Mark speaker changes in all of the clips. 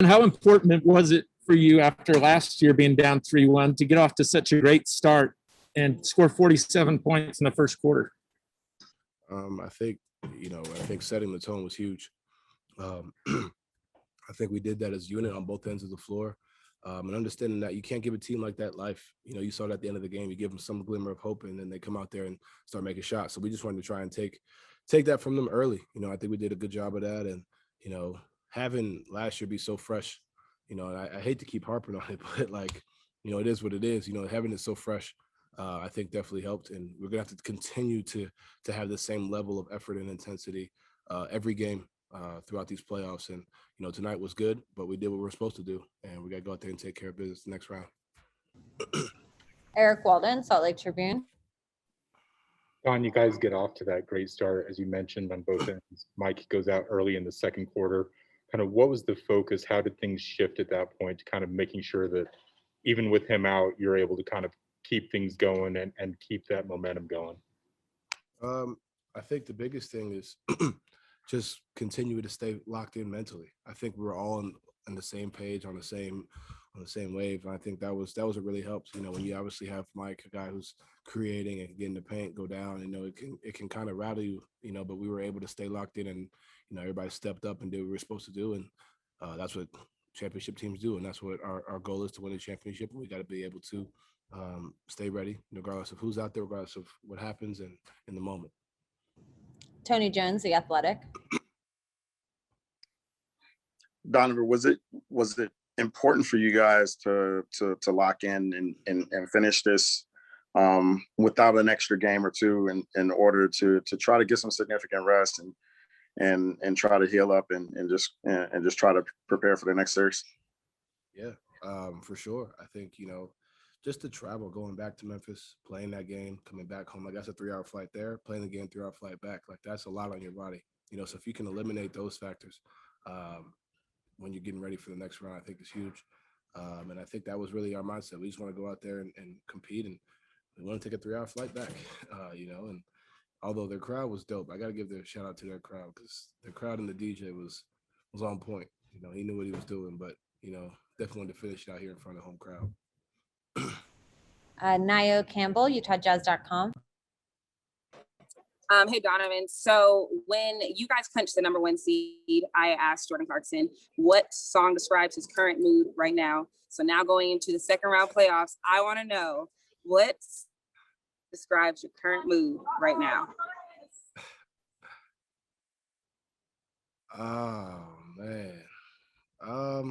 Speaker 1: And how important was it for you after last year being down 3-1 to get off to such a great start and score 47 points in the first quarter?
Speaker 2: I think setting the tone was huge. I think we did that as a unit on both ends of the floor. And understanding that you can't give a team like that life. You saw it at the end of the game. You give them some glimmer of hope, and then they come out there and start making shots. So we just wanted to try and take that from them early. I think we did a good job of that. And, having last year be so fresh, and I hate to keep harping on it, but it is what it is. Having it so fresh, I think definitely helped. And we're going to have to continue to have the same level of effort and intensity every game throughout these playoffs. And, tonight was good, but we did what we were supposed to do. And we got to go out there and take care of business the next round.
Speaker 3: Eric Walden, Salt Lake Tribune.
Speaker 4: Don, you guys get off to that great start, as you mentioned, on both ends. Mike goes out early in the second quarter. Kind of what was the focus? How did things shift at that point to kind of making sure that even with him out, you're able to kind of keep things going and keep that momentum going?
Speaker 2: I think the biggest thing is just continue to stay locked in mentally. I think we're all on the same page, on the same wave. And I think that was what really helps. When you obviously have Mike, a guy who's creating and getting the paint go down, it can kind of rattle you, but we were able to stay locked in, and everybody stepped up and did what we were supposed to do. And that's what championship teams do. And that's what our goal is, to win a championship. And we got to be able to stay ready, regardless of who's out there, regardless of what happens and in the moment.
Speaker 3: Tony Jones, The Athletic.
Speaker 5: Donovan, was it important for you guys to lock in and finish this without an extra game or two in order to try to get some significant rest and try to heal up and just try to prepare for the next series?
Speaker 2: Yeah, for sure. I think, just to travel, going back to Memphis, playing that game, coming back home, that's a 3-hour flight there, playing the game, 3-hour flight back, that's a lot on your body. So if you can eliminate those factors when you're getting ready for the next round, I think it's huge. And I think that was really our mindset. We just want to go out there and compete, and we want to take a 3-hour flight back, and although their crowd was dope, I got to give a shout out to their crowd, because their crowd and the DJ was on point. He knew what he was doing, but, definitely wanted to finish it out here in front of home crowd.
Speaker 3: Nio Campbell, UtahJazz.com.
Speaker 6: Hey, Donovan. So when you guys clinched the number 1 seed, I asked Jordan Clarkson what song describes his current mood right now. So now going into the second round playoffs, I want to know what describes your current mood right now.
Speaker 2: Oh, man. I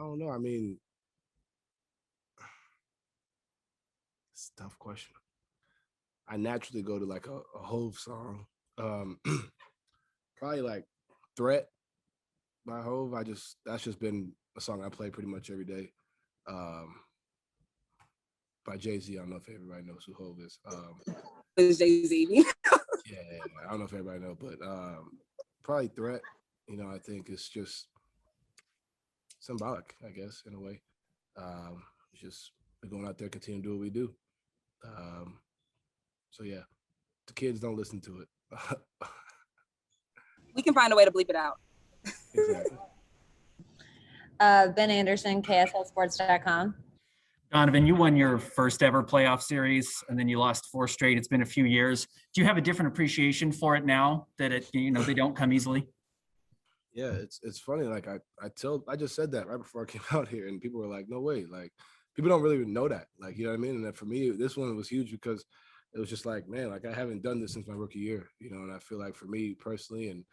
Speaker 2: don't know. It's a tough question. I naturally go to a Hove song. Probably Threat by Hove. That's just been a song I play pretty much every day. By Jay-Z. I don't know if everybody knows who Hove is.
Speaker 6: It's Jay-Z.
Speaker 2: Yeah, I don't know if everybody knows, but probably Threat. I think it's just symbolic, I guess, in a way. It's just we're going out there, continue to do what we do. So yeah, the kids don't listen to it.
Speaker 6: We can find a way to bleep it out.
Speaker 2: Exactly.
Speaker 3: Ben Anderson, KSLSports.com.
Speaker 7: Donovan, you won your first ever playoff series, and then you lost 4 straight. It's been a few years. Do you have a different appreciation for it now that they don't come easily?
Speaker 2: Yeah, it's funny. I just said that right before I came out here, and people were like, "No way!" People don't really know that. You know what I mean? And that for me, this one was huge because it was just man, I haven't done this since my rookie year, and I feel like for me personally, and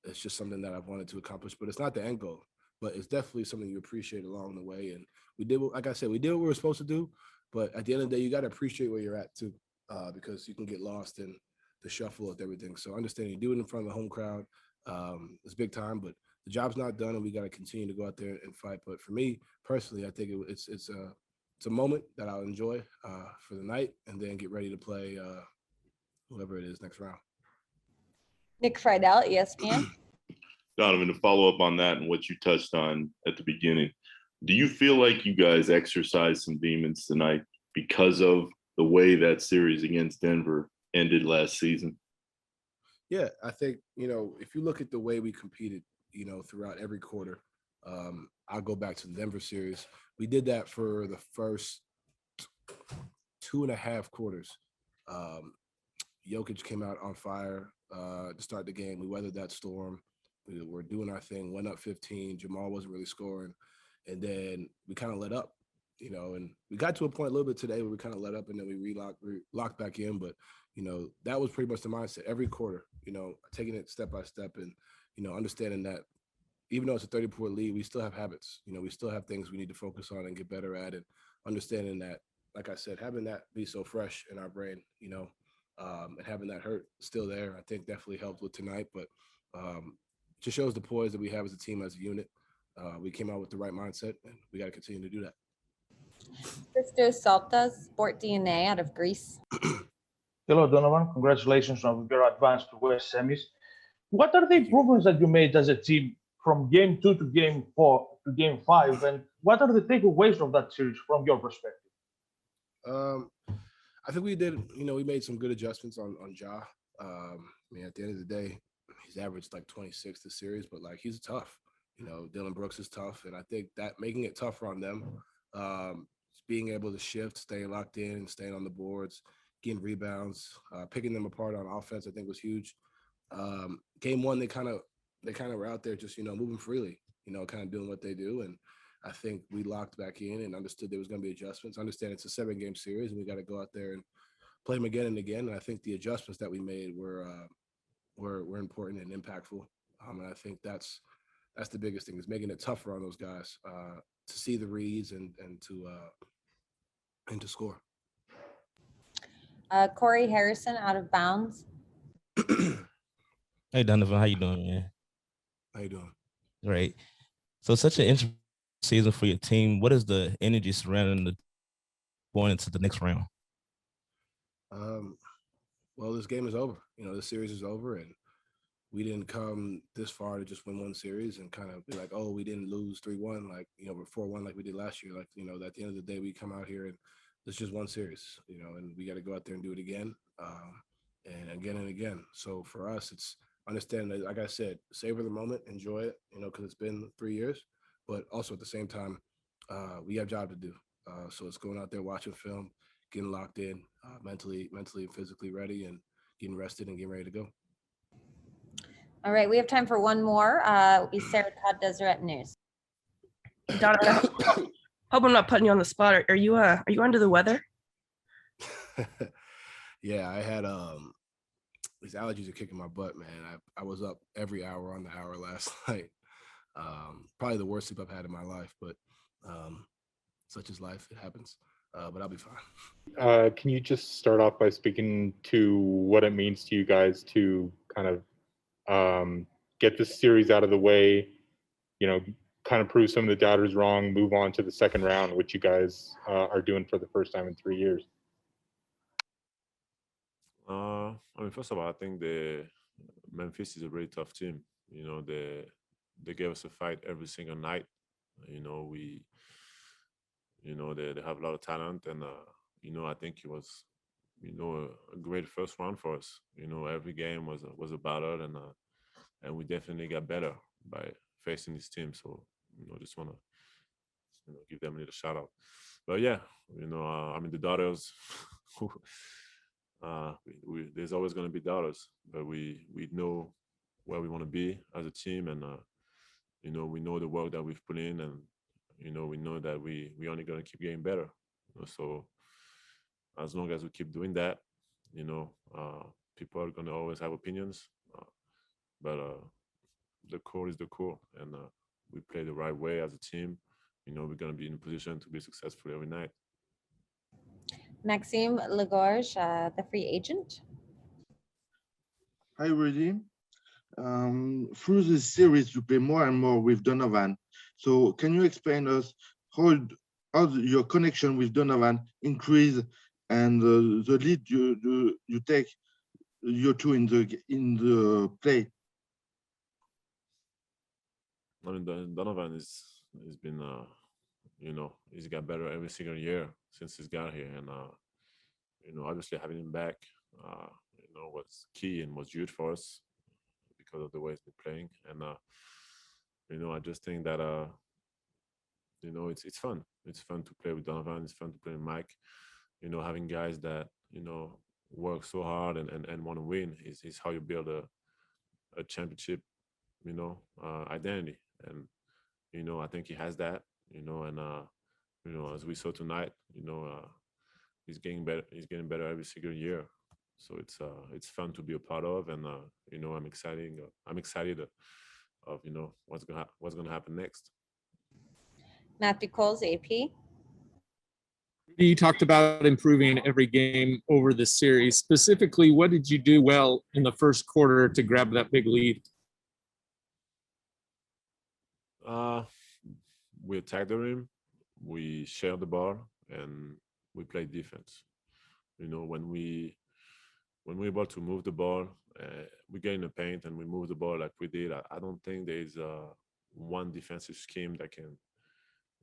Speaker 2: it's just something that I've wanted to accomplish. But it's not the end goal. But it's definitely something you appreciate along the way. And we did, like I said, we did what we were supposed to do. But at the end of the day, you got to appreciate where you're at too, because you can get lost in the shuffle of everything. So understanding, do it in front of the home crowd. It's big time, but the job's not done, and we got to continue to go out there and fight. But for me personally, I think it's a moment that I'll enjoy for the night, and then get ready to play whoever it is next round.
Speaker 3: Nick Friedel, ESPN.
Speaker 8: Donovan, to follow up on that and what you touched on at the beginning, do you feel like you guys exercised some demons tonight because of the way that series against Denver ended last season?
Speaker 2: Yeah, I think, if you look at the way we competed, throughout every quarter, I'll go back to the Denver series. We did that for the first 2.5 quarters. Um, Jokic came out on fire to start the game. We weathered that storm. We were doing our thing, went up 15. Jamal wasn't really scoring. And then we kind of let up, and we got to a point a little bit today where we kind of let up and then we locked back in. But, that was pretty much the mindset every quarter, taking it step by step and, understanding that even though it's a 30-point lead, we still have habits. We still have things we need to focus on and get better at, and understanding that, like I said, having that be so fresh in our brain, and having that hurt still there, I think definitely helped with tonight. But just shows the poise that we have as a team, as a unit. We came out with the right mindset, and we got to continue to do that.
Speaker 3: Christos Saltas, Sport DNA out of Greece.
Speaker 9: Hello, Donovan. Congratulations on your advance to West semis. What are the improvements that you made as a team from game 2 to game 4 to game 5, and what are the takeaways from that series from your perspective?
Speaker 2: I think we did, we made some good adjustments on Ja. At the end of the day, he's averaged like 26 this series, but like he's tough. Dylan Brooks is tough, and I think that making it tougher on them, being able to shift, staying locked in, and staying on the boards, getting rebounds, picking them apart on offense, I think was huge. Game 1, they kind of were out there just moving freely, kind of doing what they do, and I think we locked back in and understood there was going to be adjustments. Understand it's a 7-game series, and we got to go out there and play them again and again. And I think the adjustments that we made were important and impactful. And I think that's the biggest thing, is making it tougher on those guys to see the reads and to score.
Speaker 3: Corey Harrison out of Bounds.
Speaker 10: Hey Donovan, how you doing, man?
Speaker 2: How you doing?
Speaker 10: Great. So such an interesting season for your team. What is the energy surrounding the going into the next round?
Speaker 2: Well, this game is over. This series is over, and we didn't come this far to just win one series and kind of be like, oh, we didn't lose 3-1, like, or 4-1 like we did last year. Like, at the end of the day, we come out here and it's just one series, and we got to go out there and do it again, and again and again. So for us, it's understanding that, like I said, savor the moment, enjoy it, because it's been 3 years, but also at the same time, we have a job to do. So it's going out there, watching film, getting locked in, mentally and physically ready, and getting rested and getting ready to go.
Speaker 3: All right, we have time for one more. We Sarah Todd Deseret News.
Speaker 11: Donovan, hope I'm not putting you on the spot. Are you under the weather?
Speaker 2: Yeah, I had these allergies are kicking my butt, man. I was up every hour on the hour last night. Probably the worst sleep I've had in my life, but such is life. It happens. But I'll be fine.
Speaker 4: Can you just start off by speaking to what it means to you guys to kind of get this series out of the way, kind of prove some of the doubters wrong, move on to the second round, which you guys are doing for the first time in 3 years?
Speaker 12: First of all, I think Memphis is a very tough team. They gave us a fight every single night. They have a lot of talent, and I think it was, a great first round for us. Every game was a battle, and we definitely got better by facing this team. So, just want to, give them a little shout out. But yeah, the doubters. There's always going to be doubters, but we know where we want to be as a team, and we know the work that we've put in, and we know that we only going to keep getting better. So as long as we keep doing that, people are going to always have opinions, but the core is the core, and we play the right way as a team. We're going to be in a position to be successful every night.
Speaker 3: Maxime Lagorge, the free agent.
Speaker 13: Hi, Rudy. Through this series, you play more and more with Donovan. So can you explain us how your connection with Donovan increase, and the lead you take you two in the play?
Speaker 12: Donovan has been, he's got better every single year since he's got here, and obviously having him back, was key and was huge for us because of the way he's been playing. And I just think that it's fun. It's fun to play with Donovan. It's fun to play with Mike. Having guys that work so hard and want to win is how you build a championship, identity. And I think he has that. And as we saw tonight, he's getting better. He's getting better every single year. So it's fun to be a part of, and I'm excited. I'm excited of what's gonna happen next.
Speaker 3: Matthew Coles, AP.
Speaker 1: You talked about improving every game over the series. Specifically, what did you do well in the first quarter to grab that big lead?
Speaker 12: We attacked the rim, we shared the ball, and we played defense. When we're able to move the ball, we get in the paint and we move the ball like we did. I don't think there's one defensive scheme that can,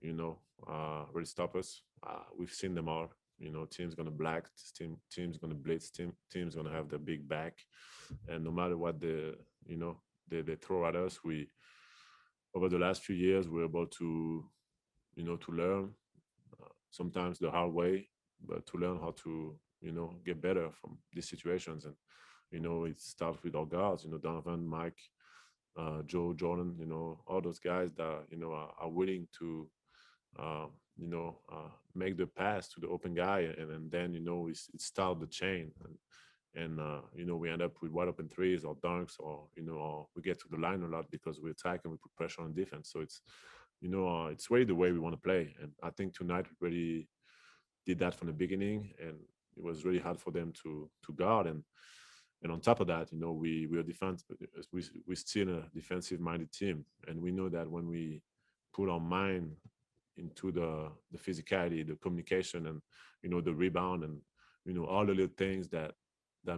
Speaker 12: really stop us. We've seen them all. Team's gonna black, team's gonna blitz, team's gonna have the big back, and no matter what they throw at us, we over the last few years we're able to to learn sometimes the hard way, but to learn how to get better from these situations. And it starts with our guards, Donovan, Mike, Joe, Jordan, all those guys that are willing to make the pass to the open guy, and then it starts the chain, and we end up with wide open threes or dunks, or or we get to the line a lot because we attack and we put pressure on defense. So it's it's really the way we want to play, and I think tonight we really did that from the beginning, and it was really hard for them to guard. And on top of that, we're still a defensive minded team, and we know that when we put our mind into the physicality, the communication, and the rebound, and all the little things that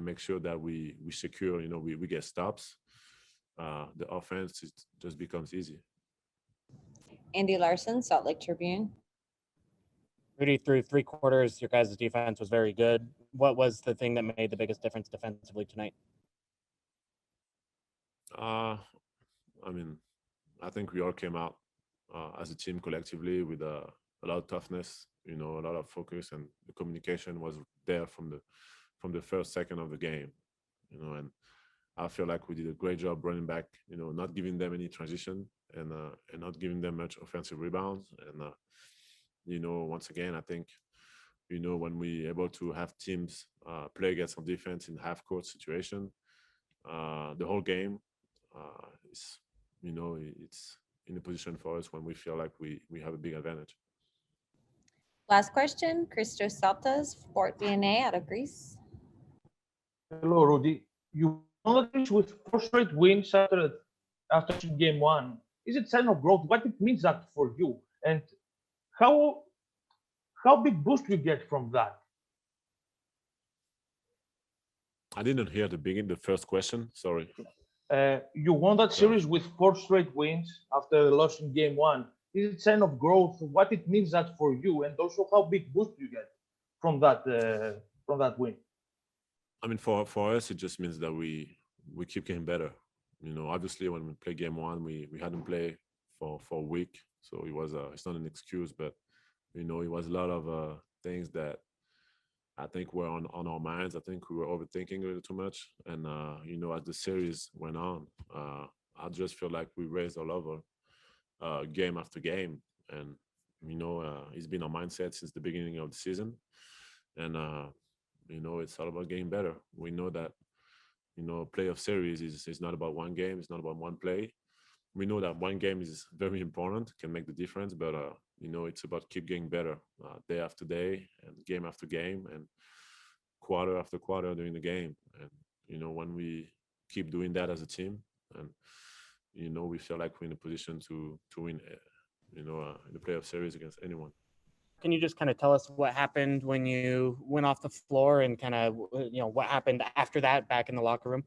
Speaker 12: make sure that we secure, we get stops, the offense just becomes easy.
Speaker 3: Andy Larson, Salt Lake Tribune.
Speaker 14: Rudy, through 3 quarters, your guys' defense was very good. What was the thing that made the biggest difference defensively tonight?
Speaker 12: I think we all came out as a team collectively with a lot of toughness, a lot of focus, and the communication was there from the first second of the game, and I feel like we did a great job running back, not giving them any transition, and not giving them much offensive rebounds. And once again, I think when we able to have teams play against our defense in half court situation, the whole game is it's in a position for us when we feel like we have a big advantage.
Speaker 3: Last question, Christos Saltas, Sport DNA out of Greece.
Speaker 9: Hello, Rudy. You won with 4 straight wins after game 1. Is it sign of growth? What it means that for you, and how big boost you get from that?
Speaker 12: I didn't hear the first question. Sorry.
Speaker 9: You won that series with 4 straight wins after the loss in game 1. Is it sign of growth? What it means that for you, and also how big boost you get from that win?
Speaker 12: For us, it just means that we keep getting better. Obviously, when we play game 1, we hadn't played for a week, so it's not an excuse, but it was a lot of things that I think were on our minds. I think we were overthinking a little too much, and as the series went on, I just feel like we raised our level game after game, and it's been our mindset since the beginning of the season, and it's all about getting better. We know that playoff series is not about one game, it's not about one play. We know that one game is very important, can make the difference, but it's about keep getting better day after day, and game after game, and quarter after quarter during the game. And when we keep doing that as a team, and we feel like we're in a position to win in the playoff series against anyone.
Speaker 14: Can you just kind of tell us what happened when you went off the floor, and kind of what happened after that back in the locker room?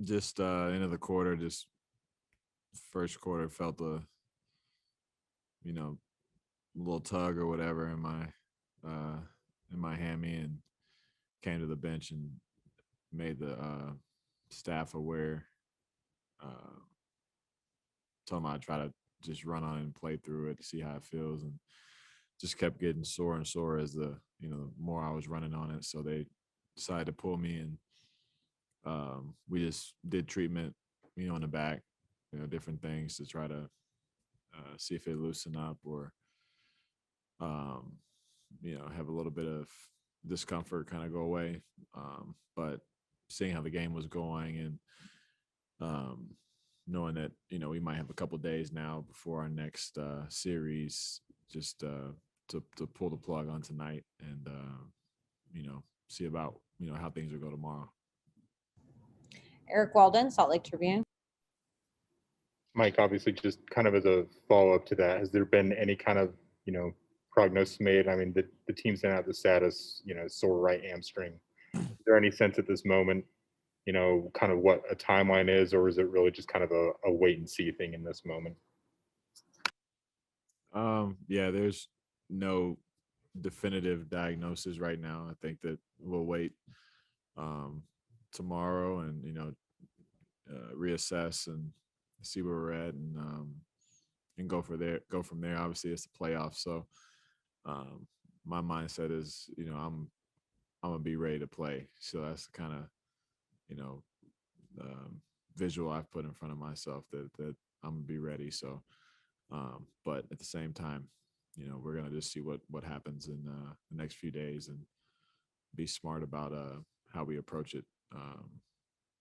Speaker 15: Just end of the quarter, just first quarter felt a little tug or whatever in in my hammy and came to the bench and made the staff aware. Told them I'd try to just run on and play through it, see how it feels, and just kept getting sore and sore as the more I was running on it. So they decided to pull me, and we just did treatment, in the back, different things to try to see if it loosened up or have a little bit of discomfort kind of go away. But seeing how the game was going and knowing that, we might have a couple days now before our next series, just to pull the plug on tonight and, see about, how things will go tomorrow.
Speaker 3: Eric Walden, Salt Lake Tribune.
Speaker 4: Mike, obviously, just kind of as a follow-up to that, has there been any kind of, prognosis made? I mean, the team sent out the status, sore right hamstring. Is there any sense at this moment, kind of what a timeline is, or is it really just kind of a wait and see thing in this moment?
Speaker 15: Yeah, there's no definitive diagnosis right now. I think that we'll wait tomorrow and reassess and see where we're at and go from there. Obviously, it's the playoffs, so my mindset is I'm gonna be ready to play. So that's the kind of visual I've put in front of myself that I'm gonna be ready. So, but at the same time, we're gonna just see what happens in the next few days and be smart about how we approach it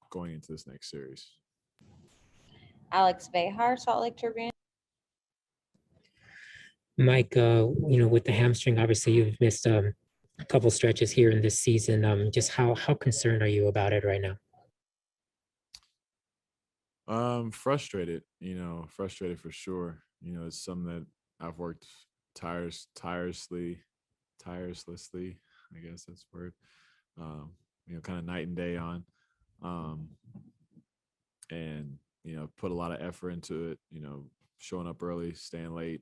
Speaker 15: going into this next series.
Speaker 3: Alex Behar, Salt Lake Tribune.
Speaker 16: Mike, with the hamstring, obviously you've missed a couple stretches here in this season. Just how concerned are you about it right now?
Speaker 15: Frustrated, frustrated for sure. It's something that I've worked tirelessly, I guess that's the word, kind of night and day on. And, put a lot of effort into it, showing up early, staying late,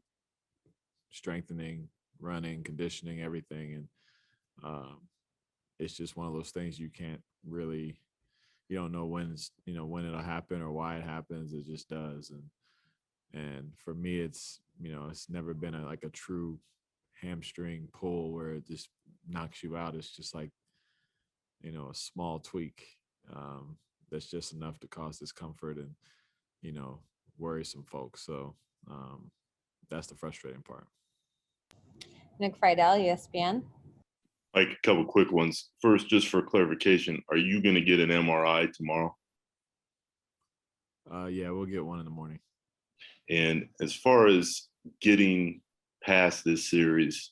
Speaker 15: strengthening, running, conditioning, everything. And it's just one of those things you can't really, you don't know when it'll happen or why it happens. It just does. And for me, it's, it's never been a true hamstring pull where it just knocks you out. It's just like, a small tweak that's just enough to cause discomfort and, worry some folks. So that's the frustrating part.
Speaker 3: Nick Friedel, ESPN.
Speaker 8: Like a couple quick ones. First, just for clarification, are you going to get an MRI tomorrow?
Speaker 15: Yeah, we'll get one in the morning.
Speaker 8: And as far as getting past this series,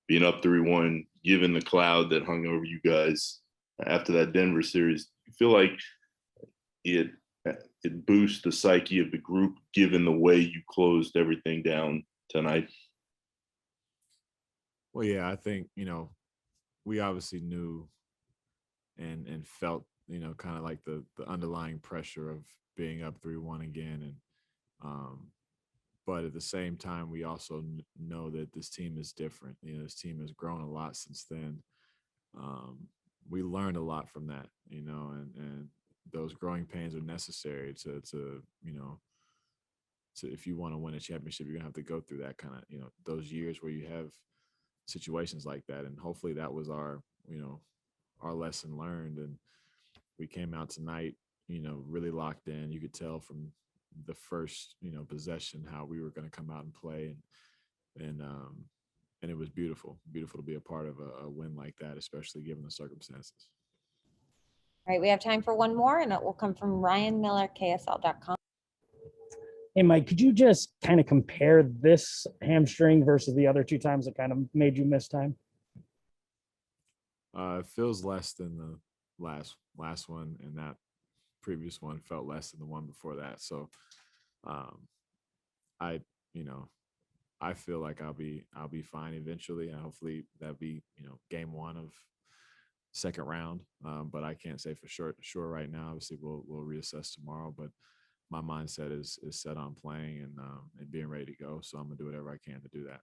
Speaker 8: being up 3-1, given the cloud that hung over you guys after that Denver series, you feel like it boosts the psyche of the group, given the way you closed everything down tonight?
Speaker 15: Well, yeah, I think, we obviously knew and felt, kind of like the underlying pressure of being up 3-1 again. And, but at the same time, we also know that this team is different. This team has grown a lot since then. We learned a lot from that, and those growing pains are necessary to if you want to win a championship, you're gonna have to go through that kind of, those years where you have situations like that. And hopefully that was our lesson learned. And we came out tonight, really locked in. You could tell from the first, possession how we were going to come out and play. And it was beautiful to be a part of a win like that, especially given the circumstances.
Speaker 3: All right, we have time for one more, and it will come from Ryan Miller, KSL.com.
Speaker 17: Hey, Mike, could you just kind of compare this hamstring versus the other two times that kind of made you miss time?
Speaker 15: It feels less than the last one, and that previous one felt less than the one before that. So I feel like I'll be fine eventually, and hopefully that'll be game one of second round. But I can't say for sure right now. Obviously, we'll reassess tomorrow. But my mindset is set on playing and being ready to go. So I'm gonna do whatever I can to do that.